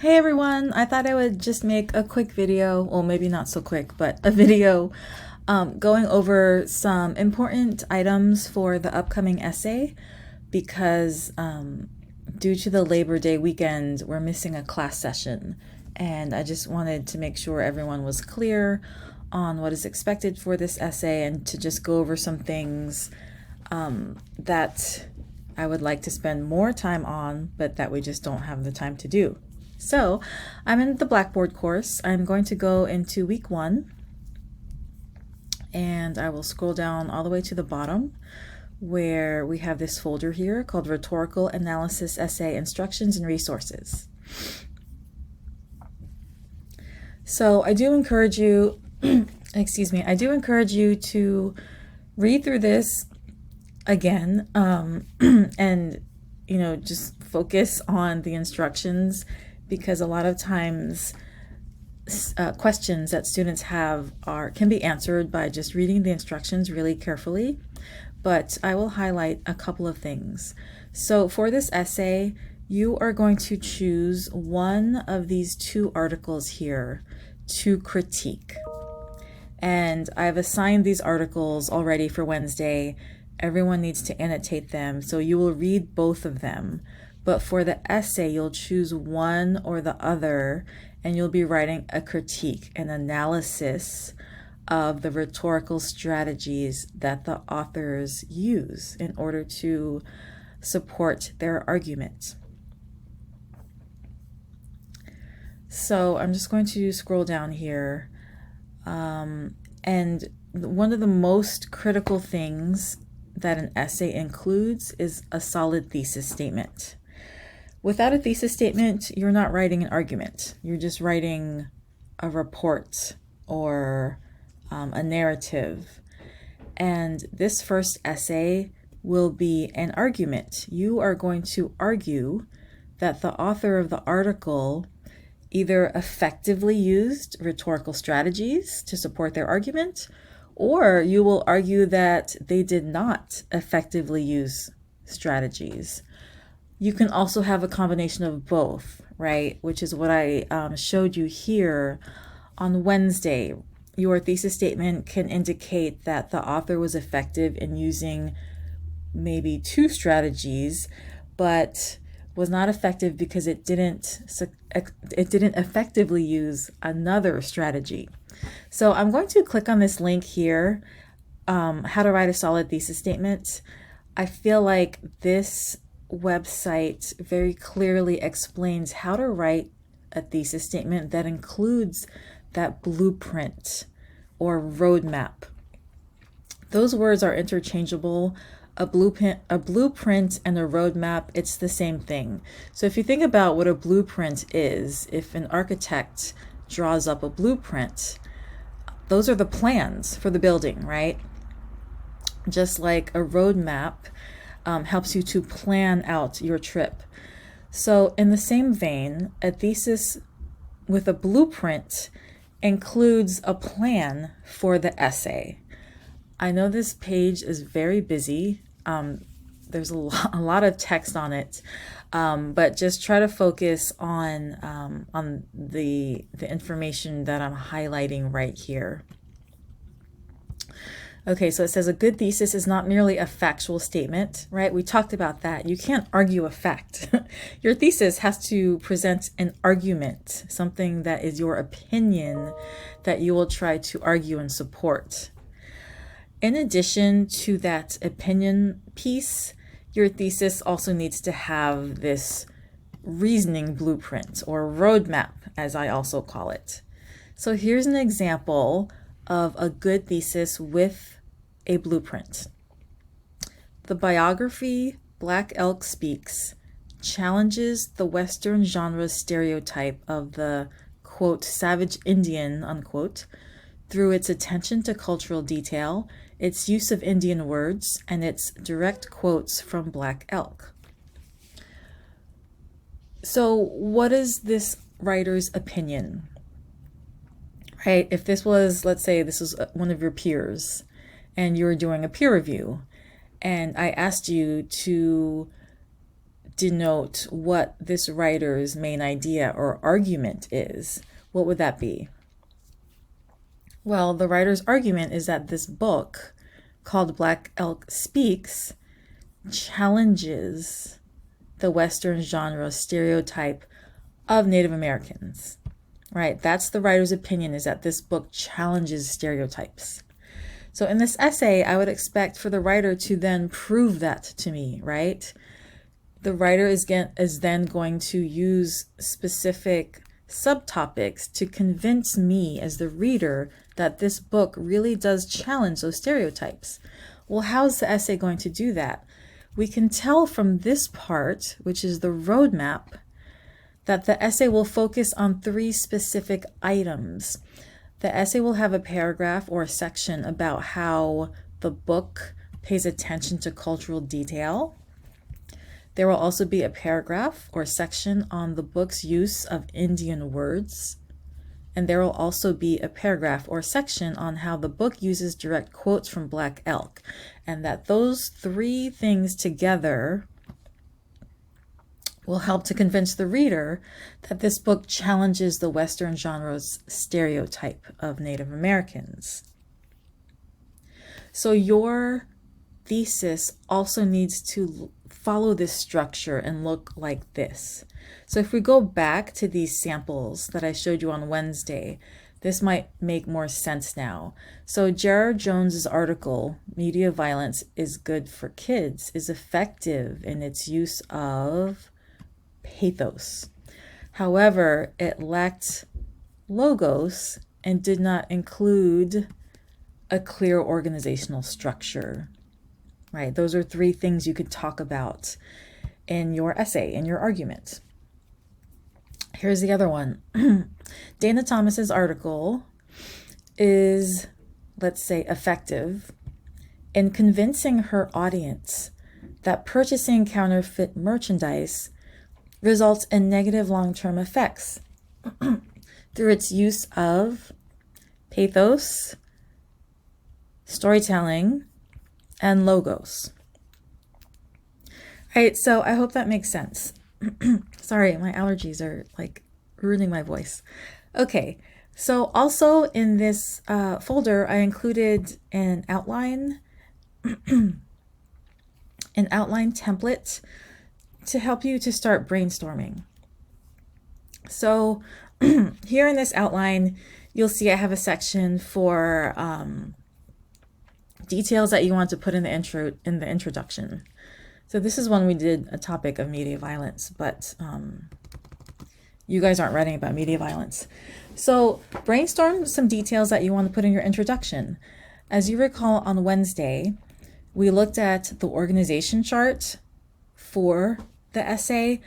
Hey everyone, I thought I would just make a quick video, well maybe not so quick, but a video going over some important items for the upcoming essay because due to the Labor Day weekend, we're missing a class session, and I just wanted to make sure everyone was clear on what is expected for this essay and to just go over some things that I would like to spend more time on, but that we just don't have the time to do. So I'm in the Blackboard course. I'm going to go into week 1, and I will scroll down all the way to the bottom where we have this folder here called Rhetorical Analysis Essay Instructions and Resources. So I do encourage you, I do encourage you to read through this again and, just focus on the instructions, because a lot of times questions that students have can be answered by just reading the instructions really carefully, but I will highlight a couple of things. So for this essay, you are going to choose one of these 2 articles here to critique. And I've assigned these articles already for Wednesday. Everyone needs to annotate them, so you will read both of them. But for the essay, you'll choose one or the other, and you'll be writing a critique, an analysis of the rhetorical strategies that the authors use in order to support their argument. So I'm just going to scroll down here. And one of the most critical things that an essay includes is a solid thesis statement. Without a thesis statement, you're not writing an argument. You're just writing a report or a narrative. And this first essay will be an argument. You are going to argue that the author of the article either effectively used rhetorical strategies to support their argument, or you will argue that they did not effectively use strategies. You can also have a combination of both, right? Which is what I showed you here on Wednesday. Your thesis statement can indicate that the author was effective in using maybe 2 strategies, but was not effective because it didn't effectively use another strategy. So I'm going to click on this link here, how to write a solid thesis statement. I feel like this website very clearly explains how to write a thesis statement that includes that blueprint or roadmap. Those words are interchangeable. A blueprint and a roadmap, it's the same thing. So if you think about what a blueprint is, if an architect draws up a blueprint, those are the plans for the building, right? Just like a roadmap helps you to plan out your trip. So in the same vein, a thesis with a blueprint includes a plan for the essay. I know this page is very busy. There's a lot of text on it, but just try to focus on the information that I'm highlighting right here. Okay, so it says a good thesis is not merely a factual statement, right? We talked about that. You can't argue a fact. Your thesis has to present an argument, something that is your opinion that you will try to argue and support. In addition to that opinion piece, your thesis also needs to have this reasoning blueprint or roadmap, as I also call it. So here's an example of a good thesis with a blueprint. The biography Black Elk Speaks challenges the Western genre stereotype of the, quote, savage Indian, unquote, through its attention to cultural detail, its use of Indian words, and its direct quotes from Black Elk. So what is this writer's opinion? Right? If this was, let's say this was one of your peers and you were doing a peer review, and I asked you to denote what this writer's main idea or argument is, what would that be? Well, the writer's argument is that this book, called Black Elk Speaks, challenges the Western genre stereotype of Native Americans, right? That's the writer's opinion, is that this book challenges stereotypes. So in this essay, I would expect for the writer to then prove that to me, right? The writer is then going to use specific subtopics to convince me as the reader that this book really does challenge those stereotypes. Well, how's the essay going to do that? We can tell from this part, which is the roadmap, that the essay will focus on 3 specific items. The essay will have a paragraph or a section about how the book pays attention to cultural detail. There will also be a paragraph or section on the book's use of Indian words. And there will also be a paragraph or section on how the book uses direct quotes from Black Elk. And that those 3 things together will help to convince the reader that this book challenges the Western genre's stereotype of Native Americans. So your thesis also needs to follow this structure and look like this. So if we go back to these samples that I showed you on Wednesday, this might make more sense now. So Jared Jones's article, Media Violence is Good for Kids, is effective in its use of pathos. However, it lacked logos and did not include a clear organizational structure, right? Those are 3 things you could talk about in your essay, in your argument. Here's the other one. Dana Thomas's article is, let's say, effective in convincing her audience that purchasing counterfeit merchandise results in negative long-term effects through its use of pathos, storytelling, and logos. All right, so I hope that makes sense. Sorry, my allergies are like ruining my voice. Okay, so also in this folder, I included an outline template to help you to start brainstorming. So here in this outline, you'll see I have a section for details that you want to put in the introduction. So this is when we did a topic of media violence, but you guys aren't writing about media violence. So brainstorm some details that you want to put in your introduction. As you recall, on Wednesday, we looked at the organization chart for the essay,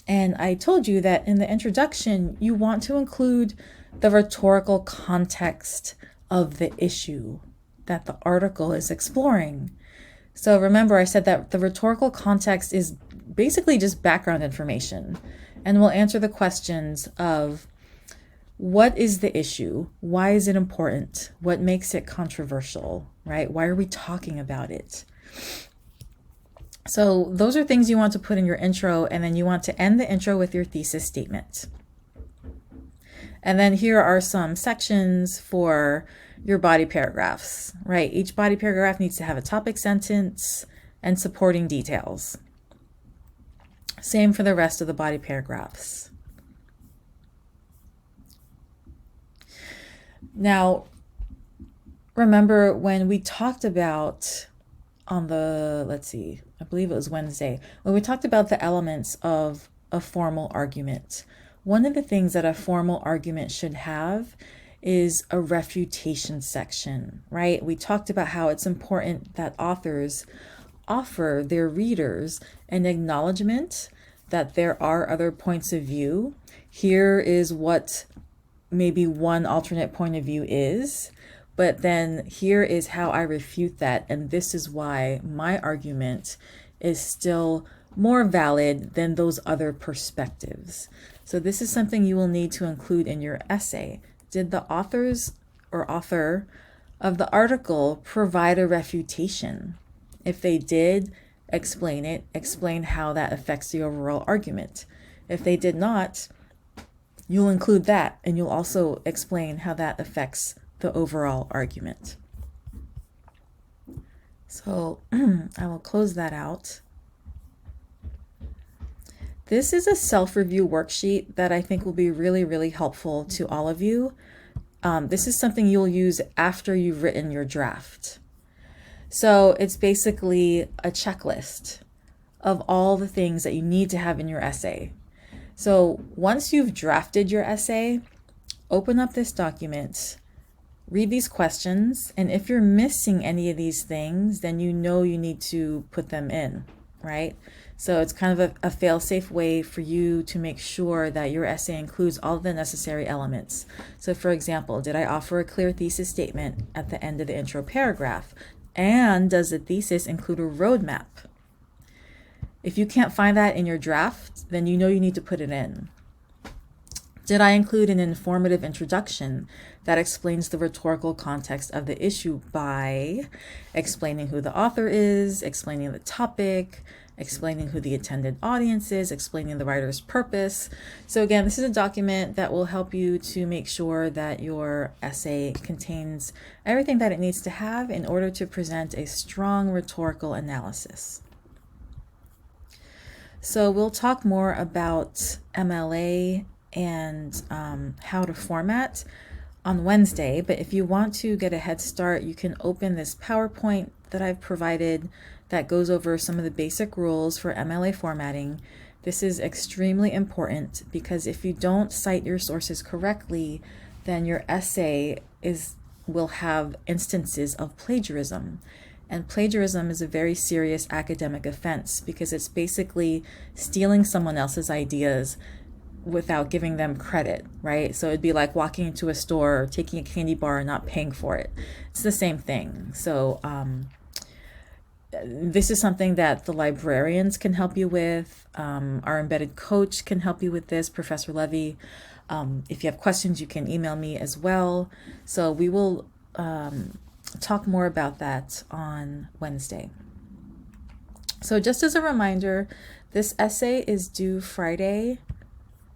and I told you that in the introduction, you want to include the rhetorical context of the issue that the article is exploring. So remember, I said that the rhetorical context is basically just background information, and we'll answer the questions of what is the issue? Why is it important? What makes it controversial, right? Why are we talking about it? So those are things you want to put in your intro, and then you want to end the intro with your thesis statement. And then here are some sections for your body paragraphs, right? Each body paragraph needs to have a topic sentence and supporting details. Same for the rest of the body paragraphs. Now, remember when we talked about on the, let's see, I believe it was Wednesday, when we talked about the elements of a formal argument, one of the things that a formal argument should have is a refutation section, right? We talked about how it's important that authors offer their readers an acknowledgement that there are other points of view. Here is what maybe one alternate point of view is, but then here is how I refute that, and this is why my argument is still more valid than those other perspectives. So this is something you will need to include in your essay. Did the authors or author of the article provide a refutation? If they did, explain it, explain how that affects the overall argument. If they did not, you'll include that, and you'll also explain how that affects the overall argument. So I will close that out. This is a self-review worksheet that I think will be really, really helpful to all of you. This is something you'll use after you've written your draft. So it's basically a checklist of all the things that you need to have in your essay. So once you've drafted your essay, open up this document, read these questions, and if you're missing any of these things, then you know you need to put them in, right? So it's kind of a fail-safe way for you to make sure that your essay includes all the necessary elements. So for example, did I offer a clear thesis statement at the end of the intro paragraph? And does the thesis include a roadmap? If you can't find that in your draft, then you know you need to put it in. Did I include an informative introduction that explains the rhetorical context of the issue by explaining who the author is, explaining the topic, explaining who the intended audience is, explaining the writer's purpose? So again, this is a document that will help you to make sure that your essay contains everything that it needs to have in order to present a strong rhetorical analysis. So we'll talk more about MLA and how to format on Wednesday, but if you want to get a head start, you can open this PowerPoint that I've provided that goes over some of the basic rules for MLA formatting. This is extremely important because if you don't cite your sources correctly, then your essay will have instances of plagiarism. And plagiarism is a very serious academic offense because it's basically stealing someone else's ideas without giving them credit, right? So it'd be like walking into a store, taking a candy bar and not paying for it. It's the same thing. So this is something that the librarians can help you with. Our embedded coach can help you with this, Professor Levy. If you have questions, you can email me as well. So we will talk more about that on Wednesday. So just as a reminder, this essay is due Friday,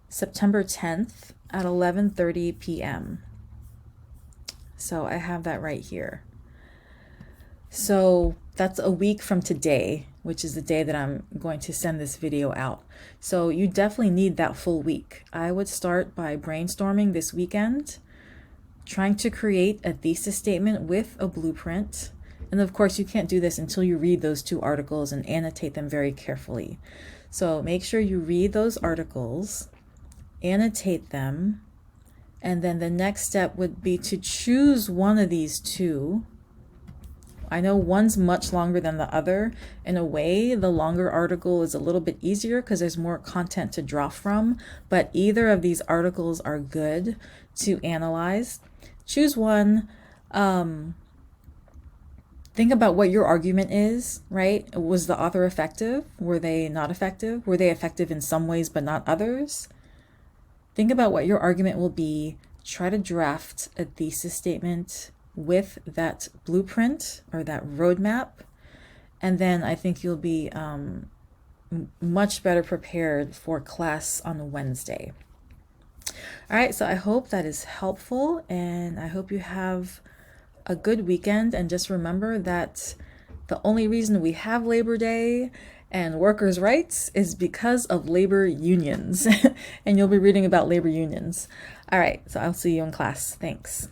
September 10th at 11:30 p.m. So I have that right here. So that's a week from today, which is the day that I'm going to send this video out. So you definitely need that full week. I would start by brainstorming this weekend, trying to create a thesis statement with a blueprint. And of course, you can't do this until you read those 2 articles and annotate them very carefully. So make sure you read those articles, annotate them, and then the next step would be to choose one of these 2. I know one's much longer than the other. In a way, the longer article is a little bit easier because there's more content to draw from, but either of these articles are good to analyze. Choose one. Think about what your argument is, right? Was the author effective? Were they not effective? Were they effective in some ways but not others? Think about what your argument will be. Try to draft a thesis statement with that blueprint or that roadmap, and then I think you'll be much better prepared for class on Wednesday. All right, so I hope that is helpful, and I hope you have a good weekend. And just remember that the only reason we have Labor Day and workers' rights is because of labor unions. And you'll be reading about labor unions. All right, so I'll see you in class. Thanks.